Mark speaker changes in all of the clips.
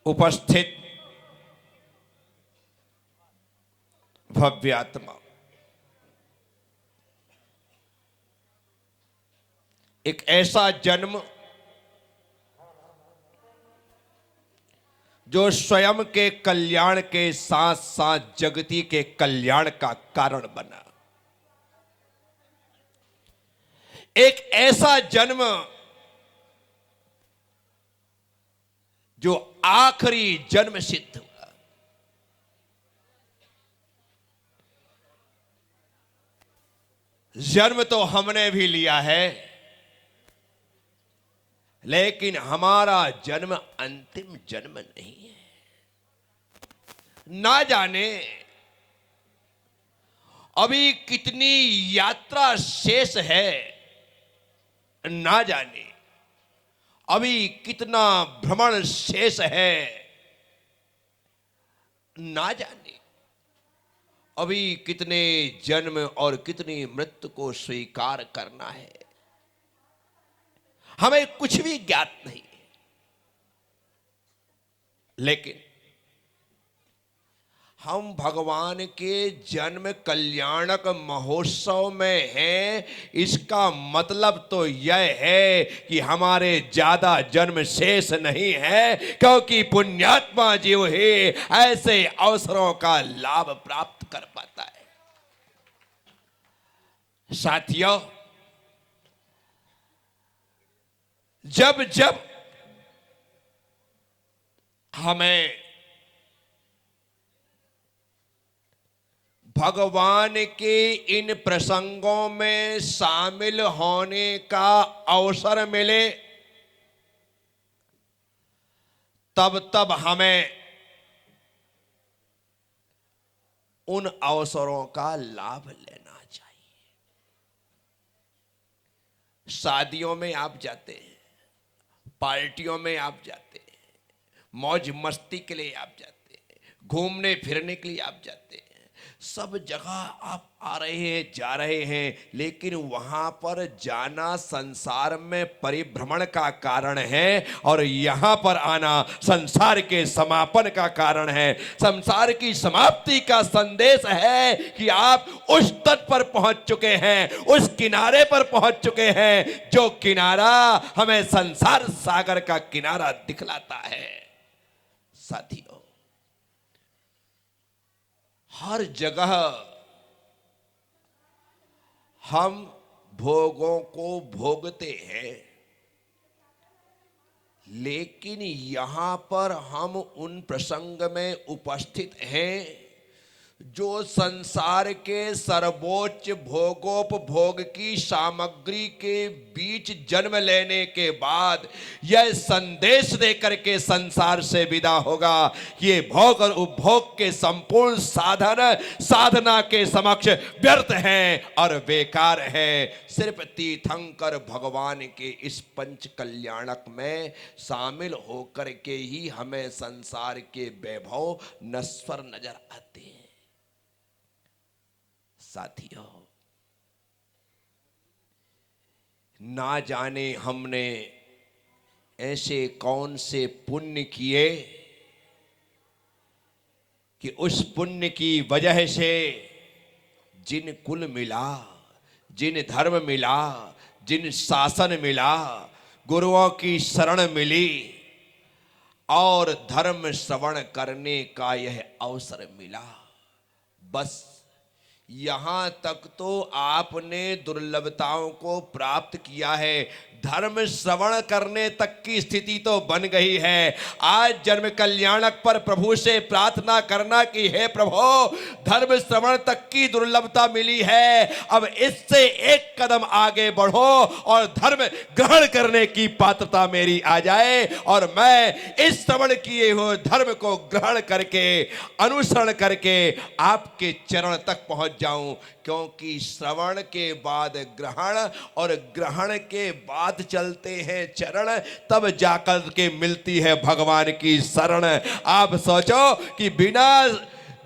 Speaker 1: उपस्थित भव्य आत्मा, एक ऐसा जन्म जो स्वयं के कल्याण के साथ साथ जगती के कल्याण का कारण बना, एक ऐसा जन्म जो आखिरी जन्म सिद्ध हुआ। जन्म तो हमने भी लिया है, लेकिन हमारा जन्म अंतिम जन्म नहीं है। ना जाने अभी कितनी यात्रा शेष है, ना जाने अभी कितना भ्रमण शेष है, ना जाने अभी कितने जन्म और कितनी मृत्यु को स्वीकार करना है। हमें कुछ भी ज्ञात नहीं है, लेकिन हम भगवान के जन्म कल्याणक महोत्सव में हैं। इसका मतलब तो यह है कि हमारे ज्यादा जन्म शेष नहीं है, क्योंकि पुण्यात्मा जीव ही ऐसे अवसरों का लाभ प्राप्त कर पाता है। साथियों, जब जब हमें भगवान के इन प्रसंगों में शामिल होने का अवसर मिले, तब तब हमें उन अवसरों का लाभ लेना चाहिए। शादियों में आप जाते हैं, पार्टियों में आप जाते हैं, मौज मस्ती के लिए आप जाते हैं, घूमने फिरने के लिए आप जाते हैं, सब जगह आप आ रहे हैं, जा रहे हैं, लेकिन वहां पर जाना संसार में परिभ्रमण का कारण है और यहां पर आना संसार के समापन का कारण है। संसार की समाप्ति का संदेश है कि आप उस तट पर पहुंच चुके हैं, उस किनारे पर पहुंच चुके हैं जो किनारा हमें संसार सागर का किनारा दिखलाता है। साथियों, हर जगह हम भोगों को भोगते हैं, लेकिन यहां पर हम उन प्रसंग में उपस्थित हैं जो संसार के सर्वोच्च भोगोपभोग की सामग्री के बीच जन्म लेने के बाद यह संदेश देकर के संसार से विदा होगा कि ये भोग और उपभोग के संपूर्ण साधना के समक्ष व्यर्थ हैं और बेकार है। सिर्फ तीर्थंकर भगवान के इस पंच कल्याणक में शामिल होकर के ही हमें संसार के वैभव नश्वर नजर आते हैं। साथियों, ना जाने हमने ऐसे कौन से पुण्य किए कि उस पुण्य की वजह से जिन कुल मिला, जिन धर्म मिला, जिन शासन मिला, गुरुओं की शरण मिली और धर्म श्रवण करने का यह अवसर मिला, बस यहां तक तो आपने दुर्लभताओं को प्राप्त किया है, धर्म श्रवण करने तक की स्थिति तो बन गई है। आज जन्म कल्याणक पर प्रभु से प्रार्थना करना कि हे प्रभु, धर्म श्रवण तक की दुर्लभता मिली है, अब इससे एक कदम आगे बढ़ो और धर्म ग्रहण करने की पात्रता मेरी आ जाए और मैं इस श्रवण किए हुए धर्म को ग्रहण करके, अनुसरण करके आपके चरण तक पहुंच जाऊं। क्योंकि श्रवण के बाद ग्रहण और ग्रहण के बाद चलते हैं चरण, तब जाकर के मिलती है भगवान की शरण। आप सोचो कि बिना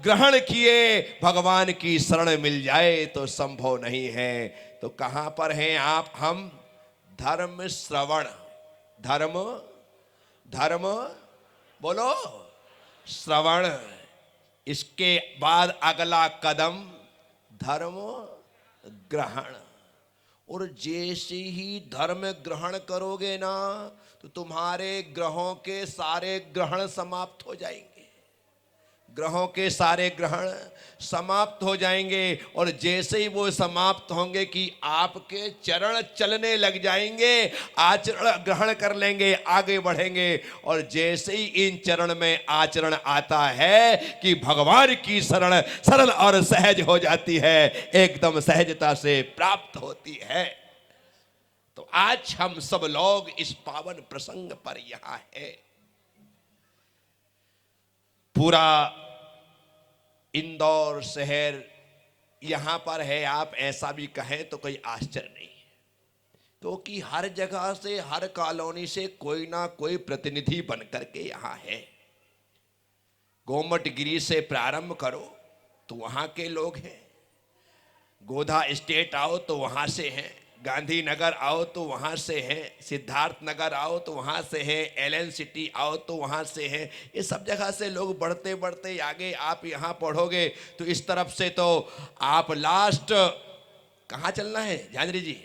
Speaker 1: ग्रहण किए भगवान की शरण मिल जाए तो संभव नहीं है। तो कहां पर हैं आप? हम धर्म श्रवण, धर्म बोलो श्रवण। इसके बाद अगला कदम धर्म ग्रहण। और जैसे ही धर्म ग्रहण करोगे ना तो तुम्हारे ग्रहों के सारे ग्रहण समाप्त हो जाएंगे। ग्रहों के सारे ग्रहण समाप्त हो जाएंगे और जैसे ही वो समाप्त होंगे कि आपके चरण चलने लग जाएंगे, आचरण ग्रहण कर लेंगे, आगे बढ़ेंगे। और जैसे ही इन चरण में आचरण आता है कि भगवान की शरण सरल और सहज हो जाती है, एकदम सहजता से प्राप्त होती है। तो आज हम सब लोग इस पावन प्रसंग पर यहां है। पूरा इंदौर शहर यहां पर है, आप ऐसा भी कहें तो कोई आश्चर्य नहीं है, क्योंकि हर जगह से, हर कॉलोनी से कोई ना कोई प्रतिनिधि बनकर के यहां है। गोमटगिरी से प्रारंभ करो तो वहां के लोग हैं, गोधा स्टेट आओ तो वहां से हैं, गांधीनगर आओ तो वहाँ से हैं, सिद्धार्थ नगर आओ तो वहाँ से हैं, एलन सिटी आओ तो वहाँ से हैं। ये सब जगह से लोग बढ़ते बढ़ते आगे आप यहाँ पढ़ोगे तो इस तरफ से तो आप लास्ट कहाँ चलना है जानरी जी,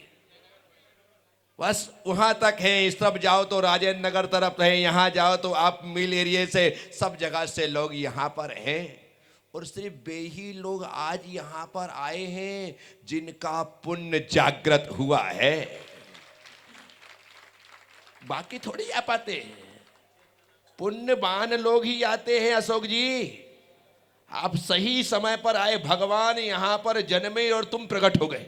Speaker 1: बस वहाँ तक है। इस तरफ जाओ तो राजेंद्र नगर तरफ है, यहाँ जाओ तो आप मिल एरिया से, सब जगह से लोग यहाँ पर हैं। और सिर्फ वे ही लोग आज यहां पर आए हैं जिनका पुण्य जागृत हुआ है, बाकी थोड़ी आ पाते हैं। पुण्यवान लोग ही आते हैं अशोक जी। आप सही समय पर आए, भगवान यहां पर जन्मे और तुम प्रकट हो गए।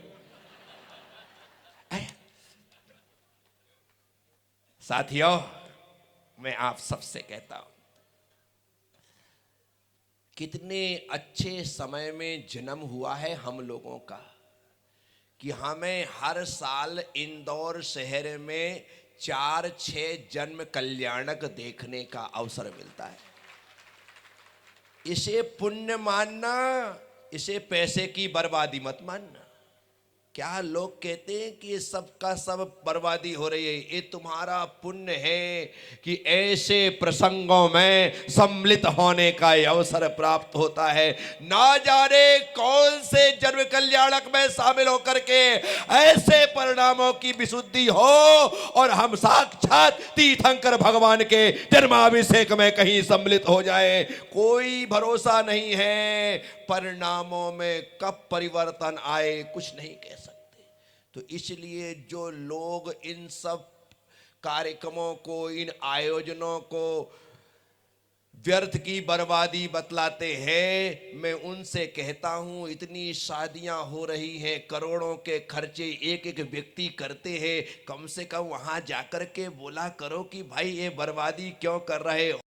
Speaker 1: साथियों, मैं आप सबसे कहता हूं, कितने अच्छे समय में जन्म हुआ है हम लोगों का कि हमें हर साल इंदौर शहर में 4-6 जन्म कल्याणक देखने का अवसर मिलता है। इसे पुण्य मानना, इसे पैसे की बर्बादी मत मानना। क्या लोग कहते हैं कि ये सब का सब बर्बादी हो रही है, ये तुम्हारा पुण्य है कि ऐसे प्रसंगों में सम्मिलित होने का अवसर प्राप्त होता है। ना जाने कौन से जन्म कल्याणक में शामिल होकर के ऐसे परिणामों की विशुद्धि हो और हम साक्षात तीर्थंकर भगवान के जन्माभिषेक में कहीं सम्मिलित हो जाए, कोई भरोसा नहीं है। परिणामों में कब परिवर्तन आए कुछ नहीं कह सकते। तो इसलिए जो लोग इन सब कार्यक्रमों को, इन आयोजनों को व्यर्थ की बर्बादी बतलाते हैं, मैं उनसे कहता हूं, इतनी शादियां हो रही हैं, करोड़ों के खर्चे एक एक व्यक्ति करते हैं, कम से कम वहां जाकर के बोला करो कि भाई ये बर्बादी क्यों कर रहे हो।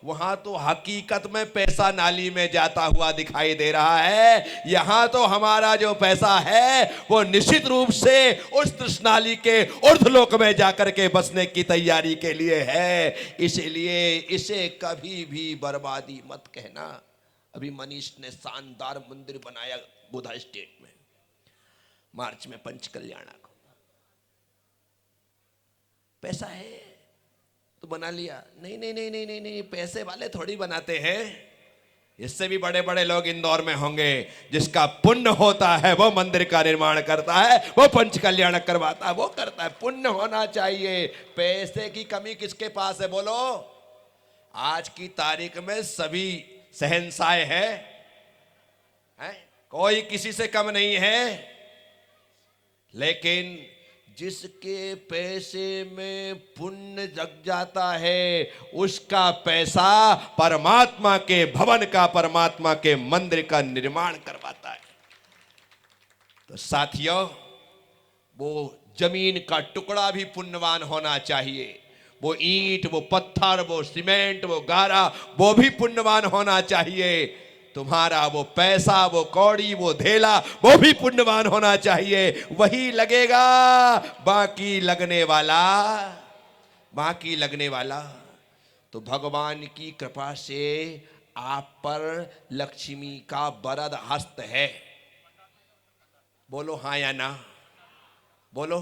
Speaker 1: वहां तो हकीकत में पैसा नाली में जाता हुआ दिखाई दे रहा है। यहां तो हमारा जो पैसा है वो निश्चित रूप से उस तृष्णाली के ऊर्ध्वलोक में जाकर के बसने की तैयारी के लिए है। इसलिए इसे कभी भी बर्बादी मत कहना। अभी मनीष ने शानदार मंदिर बनाया गोधा स्टेट में, मार्च में पंचकल्याणा को। पैसा है तो बना लिया, नहीं नहीं नहीं नहीं नहीं नहीं, पैसे वाले थोड़ी बनाते हैं। इससे भी बड़े बड़े लोग इंदौर में होंगे, जिसका पुण्य होता है वो मंदिर का निर्माण करता है, वो पंच कल्याण करवाता है, वो करता है। पुण्य होना चाहिए, पैसे की कमी किसके पास है बोलो। आज की तारीख में सभी शहंशाह है, कोई किसी से कम नहीं है। लेकिन जिसके पैसे में पुण्य जग जाता है उसका पैसा परमात्मा के भवन का, परमात्मा के मंदिर का निर्माण करवाता है। तो साथियों, वो जमीन का टुकड़ा भी पुण्यवान होना चाहिए, वो ईंट, वो पत्थर, वो सीमेंट, वो गारा, वो भी पुण्यवान होना चाहिए। तुम्हारा वो पैसा, वो कौड़ी, वो धेला, वो भी पुण्यवान होना चाहिए, वही लगेगा। बाकी लगने वाला तो भगवान की कृपा से आप पर लक्ष्मी का वरद हस्त है। बोलो हाँ या ना, बोलो।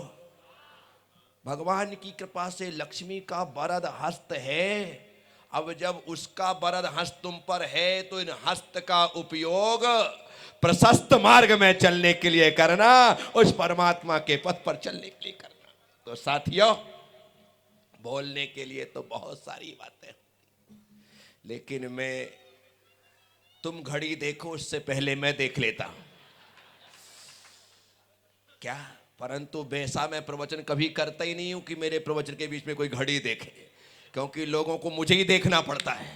Speaker 1: भगवान की कृपा से लक्ष्मी का वरद हस्त है। अब जब उसका वरद हस्त तुम पर है तो इन हस्त का उपयोग प्रशस्त मार्ग में चलने के लिए करना, उस परमात्मा के पथ पर चलने के लिए करना। तो साथियों, बोलने के लिए तो बहुत सारी बातें, लेकिन मैं, तुम घड़ी देखो उससे पहले मैं देख लेता हूं क्या। परंतु वैसा मैं प्रवचन कभी करता ही नहीं हूं कि मेरे प्रवचन के बीच में कोई घड़ी देखे, क्योंकि लोगों को मुझे ही देखना पड़ता है।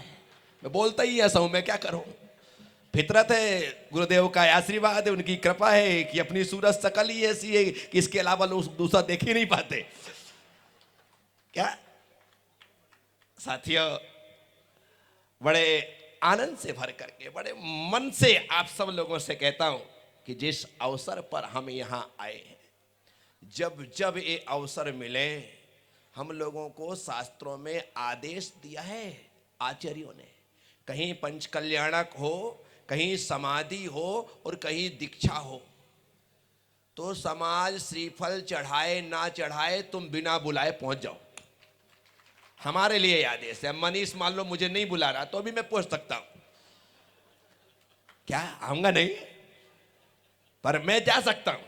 Speaker 1: मैं बोलता ही ऐसा हूं, मैं क्या करूं, फितरत है, गुरुदेव का आशीर्वाद है, उनकी कृपा है कि अपनी सूरत शकल ही ऐसी है कि इसके अलावा लोग दूसरा देख ही नहीं पाते क्या। साथियों, बड़े आनंद से भर करके, बड़े मन से आप सब लोगों से कहता हूं कि जिस अवसर पर हम यहां आए हैं, जब जब ये अवसर मिले, हम लोगों को शास्त्रों में आदेश दिया है आचार्यों ने, कहीं पंचकल्याणक हो, कहीं समाधि हो और कहीं दीक्षा हो, तो समाज श्रीफल चढ़ाए ना चढ़ाए तुम बिना बुलाए पहुंच जाओ। हमारे लिए आदेश है। मनीष मान लो मुझे नहीं बुला रहा तो भी मैं पहुंच सकता हूं, क्या आऊंगा नहीं, पर मैं जा सकता हूं।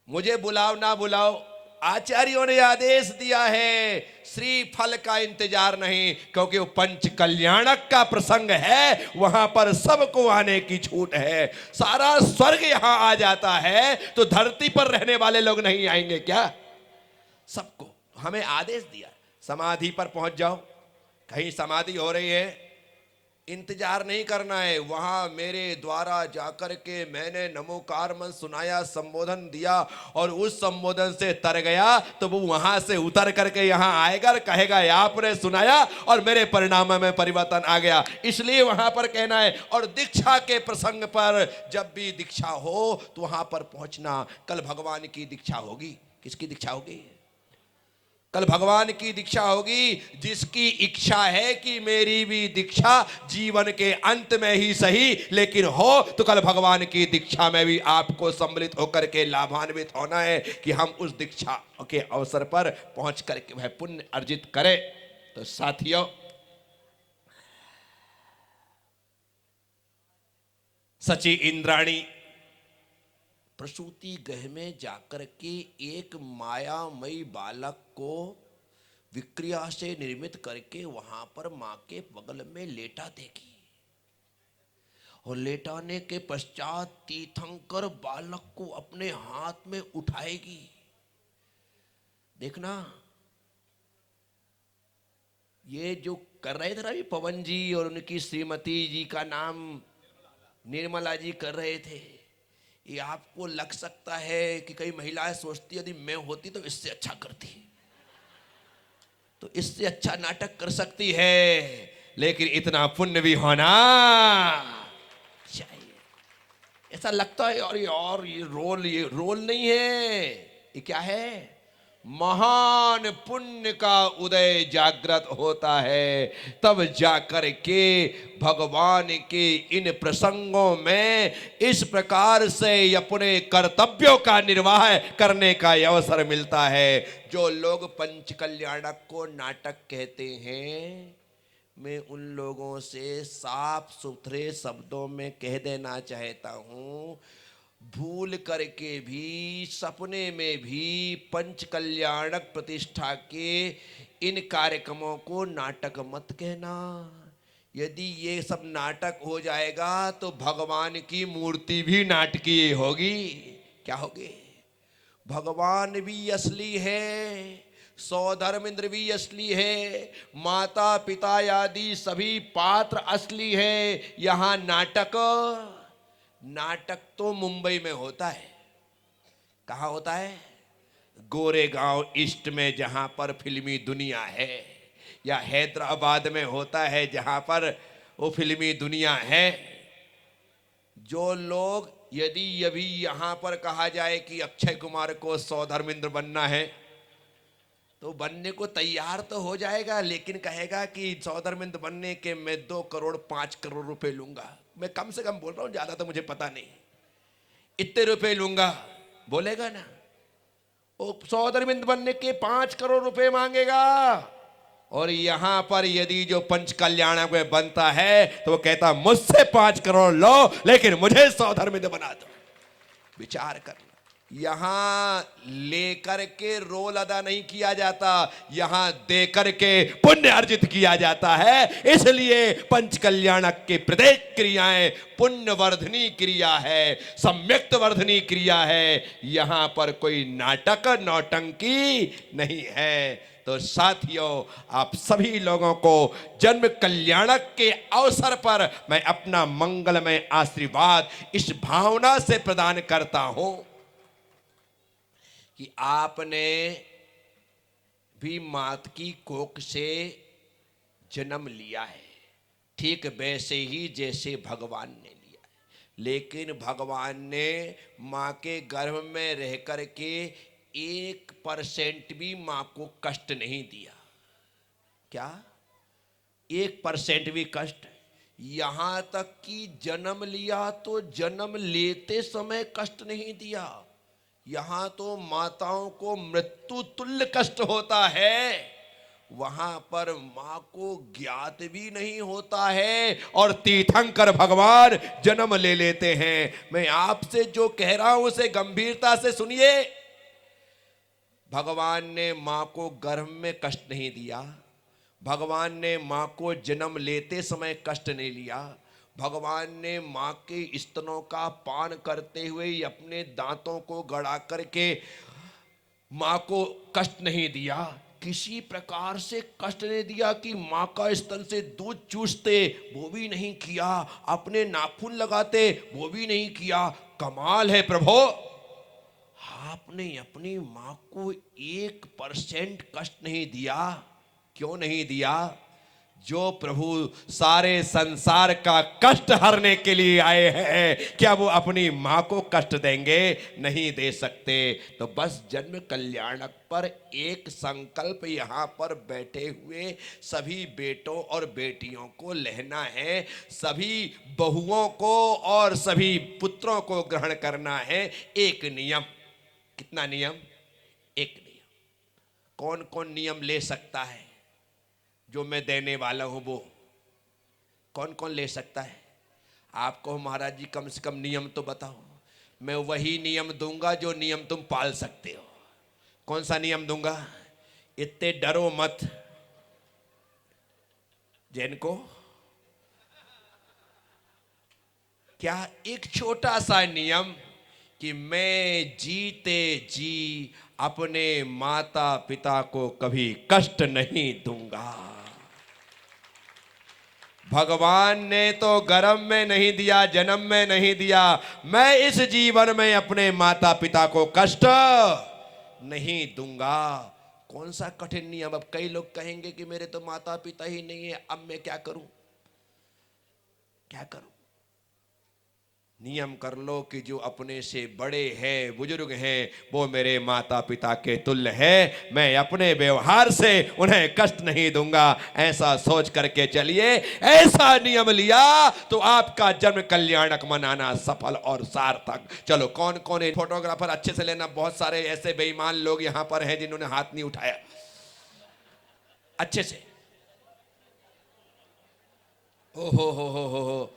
Speaker 1: मुझे बुलाओ ना बुलाओ, आचार्यों ने आदेश दिया है, श्री फल का इंतजार नहीं, क्योंकि वो पंच कल्याणक का प्रसंग है, वहां पर सबको आने की छूट है। सारा स्वर्ग यहां आ जाता है तो धरती पर रहने वाले लोग नहीं आएंगे क्या? सबको हमें आदेश दिया, समाधि पर पहुंच जाओ। कहीं समाधि हो रही है, इंतजार नहीं करना है, वहां मेरे द्वारा जाकर के मैंने नमोकार मंत्र सुनाया, संबोधन दिया, और उस संबोधन से तर गया तो वो वहां से उतर करके यहां आएगा, कहेगा आपने सुनाया और मेरे परिणाम में परिवर्तन आ गया, इसलिए वहां पर कहना है। और दीक्षा के प्रसंग पर जब भी दीक्षा हो तो वहां पर पहुंचना। कल भगवान की दीक्षा होगी। किसकी दीक्षा होगी? कल भगवान की दीक्षा होगी। जिसकी इच्छा है कि मेरी भी दीक्षा जीवन के अंत में ही सही लेकिन हो, तो कल भगवान की दीक्षा में भी आपको सम्मिलित होकर के लाभान्वित होना है कि हम उस दीक्षा के अवसर पर पहुंच करके वह पुण्य अर्जित करें। तो साथियों, सची इंद्राणी प्रसूति गृह में जाकर के एक मायामयी बालक को विक्रिया से निर्मित करके वहां पर मां के बगल में लेटा देगी, और लेटाने के पश्चात तीर्थंकर बालक को अपने हाथ में उठाएगी। देखना, ये जो कर रहे थे ना अभी पवन जी और उनकी श्रीमती जी का नाम निर्मला जी कर रहे थे, ये आपको लग सकता है कि कई महिलाएं सोचती यदि मैं होती तो इससे अच्छा करती, तो इससे अच्छा नाटक कर सकती है, लेकिन इतना पुण्य भी होना चाहिए। ऐसा लगता है और ये रोल नहीं है, ये क्या है? महान पुण्य का उदय जागृत होता है, तब जाकर के भगवान के इन प्रसंगों में इस प्रकार से अपने कर्तव्यों का निर्वाह करने का अवसर मिलता है। जो लोग पंच कल्याणक को नाटक कहते हैं, मैं उन लोगों से साफ सुथरे शब्दों में कह देना चाहता हूं, भूल करके भी सपने में भी पंच कल्याणक प्रतिष्ठा के इन कार्यक्रमों को नाटक मत कहना। यदि ये सब नाटक हो जाएगा तो भगवान की मूर्ति भी नाटकीय होगी। क्या होगी? भगवान भी असली है, सौधर्मेंद्र भी असली है, माता पिता आदि सभी पात्र असली है। यहां नाटक तो मुंबई में होता है। कहाँ होता है? गोरेगांव ईस्ट में, जहां पर फिल्मी दुनिया है, या हैदराबाद में होता है जहां पर वो फिल्मी दुनिया है। जो लोग, यदि अभी यहां पर कहा जाए कि अक्षय कुमार को सौधर्मेंद्र बनना है तो बनने को तैयार तो हो जाएगा, लेकिन कहेगा कि सौधर्मेंद्र बनने के मैं 2 करोड़ 5 करोड़ रुपए लूंगा। मैं कम से कम बोल रहा हूं, ज्यादा तो मुझे पता नहीं, इतने रुपए लूंगा बोलेगा ना। वो सौधर्मेंद्र बनने के 5 करोड़ रुपए मांगेगा, और यहां पर यदि जो पंच कल्याणक में बनता है तो वो कहता मुझसे 5 करोड़ लो लेकिन मुझे 100 धर्मिष्ठ बना दो। विचार करना, यहां लेकर के रोल अदा नहीं किया जाता, यहां देकर के पुण्य अर्जित किया जाता है। इसलिए पंच कल्याणक की प्रत्येक क्रियाएं पुण्य वर्धनी क्रिया है, सम्यक्त वर्धनी क्रिया है। यहां पर कोई नाटक नौटंकी नहीं है। तो साथियों, आप सभी लोगों को जन्म कल्याणक के अवसर पर मैं अपना मंगलमय आशीर्वाद इस भावना से प्रदान करता हूं कि आपने भी मात की कोख से जन्म लिया है, ठीक वैसे ही जैसे भगवान ने लिया है। लेकिन भगवान ने मां के गर्भ में रह कर के 1% भी मां को कष्ट नहीं दिया। क्या 1% भी कष्ट? यहां तक कि जन्म लिया तो जन्म लेते समय कष्ट नहीं दिया। यहां तो माताओं को मृत्यु तुल्य कष्ट होता है, वहां पर मां को ज्ञात भी नहीं होता है और तीर्थंकर भगवान जन्म ले लेते हैं। मैं आपसे जो कह रहा हूं उसे गंभीरता से सुनिए। भगवान ने मां को गर्भ में कष्ट नहीं दिया, भगवान ने मां को जन्म लेते समय कष्ट नहीं लिया, भगवान ने मां के स्तनों का पान करते हुए अपने दांतों को गड़ा करके मां को कष्ट नहीं दिया, किसी प्रकार से कष्ट नहीं दिया कि मां का स्तन से दूध चूसते वो भी नहीं किया, अपने नाखून लगाते वो भी नहीं किया। कमाल है प्रभु, आपने अपनी मां को 1% कष्ट नहीं दिया। क्यों नहीं दिया? जो प्रभु सारे संसार का कष्ट हरने के लिए आए हैं, क्या वो अपनी मां को कष्ट देंगे? नहीं दे सकते। तो बस जन्म कल्याणक पर एक संकल्प यहां पर बैठे हुए सभी बेटों और बेटियों को लेना है, सभी बहुओं को और सभी पुत्रों को ग्रहण करना है। एक नियम। कितना नियम? एक नियम। कौन कौन नियम ले सकता है? जो मैं देने वाला हूं वो कौन कौन ले सकता है? आपको महाराज जी कम से कम नियम तो बताओ। मैं वही नियम दूंगा जो नियम तुम पाल सकते हो। कौन सा नियम दूंगा? इतने डरो मत। जैन को क्या? एक छोटा सा नियम कि मैं जीते जी अपने माता पिता को कभी कष्ट नहीं दूंगा। भगवान ने तो गर्भ में नहीं दिया, जन्म में नहीं दिया, मैं इस जीवन में अपने माता पिता को कष्ट नहीं दूंगा। कौन सा कठिन नियम? अब कई लोग कहेंगे कि मेरे तो माता पिता ही नहीं है, अब मैं क्या करूं? क्या करूं? नियम कर लो कि जो अपने से बड़े हैं, बुजुर्ग हैं, वो मेरे माता पिता के तुल्य है, मैं अपने व्यवहार से उन्हें कष्ट नहीं दूंगा। ऐसा सोच करके चलिए। ऐसा नियम लिया तो आपका जन्म कल्याणक मनाना सफल और सार्थक। चलो कौन कौन है? फोटोग्राफर अच्छे से लेना। बहुत सारे ऐसे बेईमान लोग यहां पर हैं जिन्होंने हाथ नहीं उठाया। अच्छे से। ओ हो।